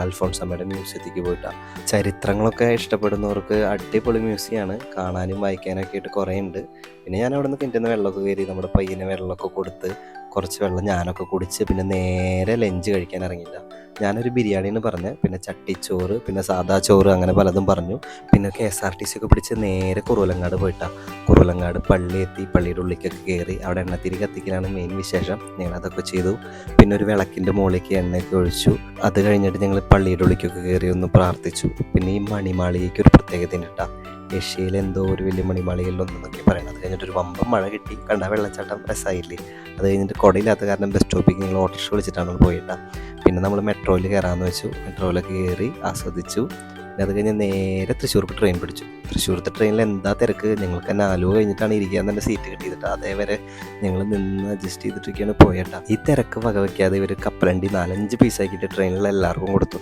അൽഫോൺസമ്മയുടെ മ്യൂസിയത്തിലേക്ക് പോയിട്ടാണ്. ചരിത്രങ്ങളൊക്കെ ഇഷ്ടപ്പെടുന്നവർക്ക് അടിപൊളി മ്യൂസിയമാണ്, കാണാനും വായിക്കാനൊക്കെ ആയിട്ട് കുറേ ഉണ്ട്. പിന്നെ ഞാൻ അവിടെ നിന്ന് കിട്ടുന്ന വെള്ളമൊക്കെ കയറി നമ്മുടെ പയ്യന് വെള്ളമൊക്കെ കൊടുത്ത് കുറച്ച് വെള്ളം ഞാനൊക്കെ കുടിച്ച് പിന്നെ നേരെ ലഞ്ച് കഴിക്കാൻ ഇറങ്ങിയില്ല. ഞാനൊരു ബിരിയാണിന്ന് പറഞ്ഞ്, പിന്നെ ചട്ടിച്ചോറ്, പിന്നെ സാദാ ചോറ്, അങ്ങനെ പലതും പറഞ്ഞു. പിന്നെ KSRTC ഒക്കെ പിടിച്ച് നേരെ കുറവലങ്ങാട് പോയിട്ടാണ്. കുറവലങ്ങാട് പള്ളി എത്തി, പള്ളിയുടെ ഉള്ളിലേക്കൊക്കെ കയറി അവിടെ എണ്ണത്തിരി കത്തിക്കലാണ് മെയിൻ വിശേഷം. ഞങ്ങളതൊക്കെ ചെയ്തു. പിന്നെ ഒരു വിളക്കിൻ്റെ മുകളിലേക്ക് എണ്ണയൊക്കെ ഒഴിച്ചു. അത് കഴിഞ്ഞിട്ട് ഞങ്ങൾ പള്ളിയുടെ ഉള്ളിലേക്കൊക്കെ കയറി ഒന്ന് പ്രാർത്ഥിച്ചു. പിന്നെ ഈ മണിമാളികയ്ക്ക് ഒരു പ്രത്യേകത ഉണ്ട് കേട്ടോ. ഏഷ്യയിലെ എന്തോ ഒരു വലിയ മണിമാളികയിലൊന്നെന്നൊക്കെ പറയണം. അത് കഴിഞ്ഞിട്ട് ഒരു വമ്പം മഴ കിട്ടി, കണ്ട വെള്ളച്ചാട്ടം രസമായില്ലേ. അത് കഴിഞ്ഞിട്ട് കുടയില്ലാത്ത കാരണം ബസ് സ്റ്റോപ്പിലേക്ക് ഞങ്ങൾ ഓട്ടോറിക്ഷ വിളിച്ചിട്ടാണ് പോയിട്ടാ. പിന്നെ നമ്മൾ മെട്രോയിൽ കയറാമെന്ന് വെച്ചു. മെട്രോയിലൊക്കെ കയറി ആസ്വദിച്ചു. പിന്നെ അത് കഴിഞ്ഞ് നേരെ തൃശ്ശൂർക്ക് ട്രെയിൻ പിടിച്ചു. തൃശ്ശൂരത്തെ ട്രെയിനിൽ എന്താ തിരക്ക്, ഞങ്ങൾക്ക് തന്നെ ആലുവ കഴിഞ്ഞിട്ടാണ് ഇരിക്കാൻ തന്നെ സീറ്റ് കിട്ടിയിട്ട് അതേവരെ ഞങ്ങൾ നിന്ന് അഡ്ജസ്റ്റ് ചെയ്തിട്ടൊക്കെയാണ് പോയേട്ടാ. ഈ തിരക്ക് വകവയ്ക്കാതെ ഇവർ കപ്പലണ്ടി 4-5 പീസാക്കിയിട്ട് ട്രെയിനിൽ എല്ലാവർക്കും കൊടുത്തു.